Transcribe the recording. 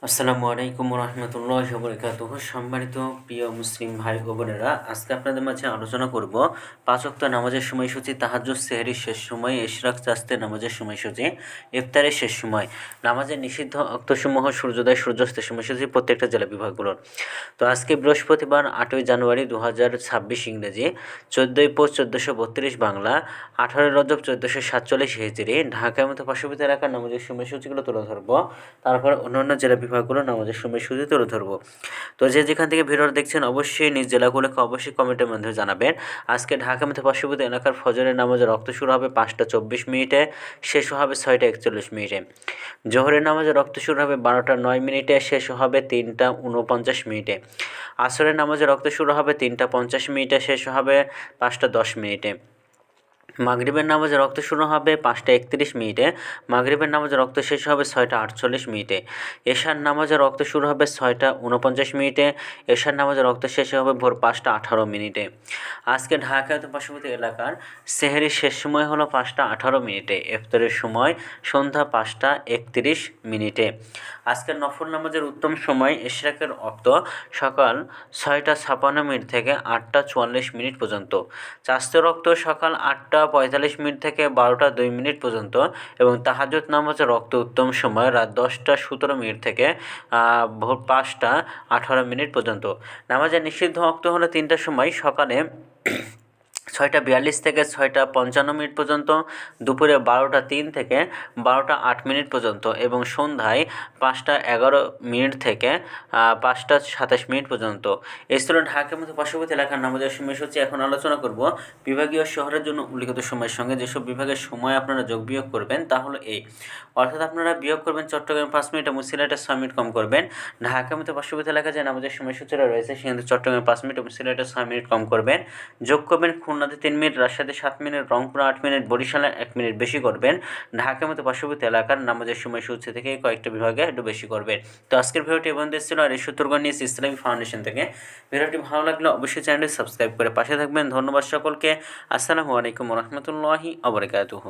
আসসালামু আলাইকুম রহমতুল্লাহ বরকাতুহ। সম্মানিত প্রিয় মুসলিম ভাই ও বোনেরা, আজকে আপনাদের মাঝে আলোচনা করব 5 ওয়াক্ত নামাজের সময়সূচি, তাহাজ্জুদ, সেহরির শেষ সময়, ইশরাক, চাস্তে নামাজের সময়সূচি, ইফতারের শেষ সময়, নামাজের নিষিদ্ধ অক্তসমূহ, সূর্যোদয় সূর্যাস্তের সময়সূচি প্রত্যেকটা জেলা বিভাগগুলোর। তো আজকে বৃহস্পতিবার 8ই জানুয়ারি 2026 ইংরেজি, 14ই পৌষ 1432 বাংলা, 18 রজব 1447 হিজরি। ঢাকার মতো পার্শ্ববর্তী এলাকার নামাজের সময়সূচিগুলো তুলে ধরবো, তারপরে অন্যান্য জেলা বিভাগগুলো নামাজের সময়সূচি তুলে ধরবো। তো যেখান থেকে ভিডিওটা দেখছেন অবশ্যই নিজ জেলাগুলোকে অবশ্যই কমেন্টের মাধ্যমে জানাবেন। আজকে ঢাকা মতো পার্শ্ববর্তী এলাকার ফজরের নামাজের রক্ত শুরু হবে 5টা 24 মিনিটে, শেষ হবে 6টা 41 মিনিটে। জোহরের নামাজের রক্ত শুরু হবে 12টা 9 মিনিটে, শেষ হবে 3টা 49 মিনিটে। আসরের নামাজের রক্ত শুরু হবে 3টা 50 মিনিটে, শেষ হবে 5টা 10 মিনিটে। মাগরিবের নামাজে রক্ত শুরু হবে 5টা 31 মিনিটে, মাগরিবের নামাজে রক্ত শেষ হবে 6টা 48 মিনিটে। এশার নামাজে রক্ত শুরু হবে 6টা 49 মিনিটে, এশার নামাজে রক্ত শেষ হবে ভোর 5টা 18 মিনিটে। আজকে ঢাকা ও পার্শ্ববর্তী এলাকার সেহরির শেষ সময় হলো 5টা 18 মিনিটে, ইফতারের সময় সন্ধ্যা 5টা 31 মিনিটে। আজকের নফল নামাজের উত্তম সময় ইশরাকের ওয়াক্ত সকাল 6টা 56 মিনিট থেকে 8টা 44 মিনিট পর্যন্ত, চাস্তের ওয়াক্ত সকাল 8টা 45 মিনিট থেকে 12টা 2 মিনিট পর্যন্ত, এবং তাহাজ্জুদ নামাজের রক্ত উত্তম সময় রাত 10টা 17 মিনিট থেকে ভোর 5টা 18 মিনিট পর্যন্ত। নামাজের নিষিদ্ধ ওয়াক্ত হলো 3টার সময়, সকালে 6টা 42 থেকে 6টা 55 মিনিট পর্যন্ত, দুপুরে 12টা 3 থেকে 12টা 8 মিনিট পর্যন্ত, এবং সন্ধ্যায় 5টা 11 মিনিট থেকে 5টা 27 মিনিট পর্যন্ত। এই ছিল ঢাকার মতো পার্শ্ববর্তী এলাকার নামাজের সময়সূচি। এখন আলোচনা করব বিভাগীয় শহরের জন্য উল্লিখিত সময়ের সঙ্গে যেসব বিভাগের সময় আপনারা যোগ বিয়োগ করবেন, তা হলো এই। অর্থাৎ আপনারা বিয়োগ করবেন চট্টগ্রামে 5 মিনিট এবং সিলেটে 6 মিনিট কম করবেন। ঢাকার মতো পার্শ্ববর্তী এলাকায় যে নামাজের সময়সূচিটা রয়েছে সেখানে চট্টগ্রামে 5 মিনিট এবং সিলেটে 6 মিনিট কম করবেন। যোগ করবেন খুলনাতে 3 মিনিট, রাজশাহীতে 7 মিনিট, রংপুরে 8 মিনিট, বরিশালে 1 মিনিট বেশি করবেন। ঢাকার মতো পার্শ্ববর্তী এলাকার নামাজের সময়সূচি থেকে কয়েকটা বিভাগে একটু বেশি করবেন। তো আজকের ভিডিওটি বন্ধ ছিল, আর এই সূত্রগণ নিয়েছি ইসলামিক ফাউন্ডেশন থেকে। ভিডিওটি ভালো লাগলে অবশ্যই চ্যানেলটি সাবস্ক্রাইব করে পাশে থাকবেন। ধন্যবাদ সকলকে। আসসালামু আলাইকুম রহমতুল্লাহি ওয়া বারাকাতুহু।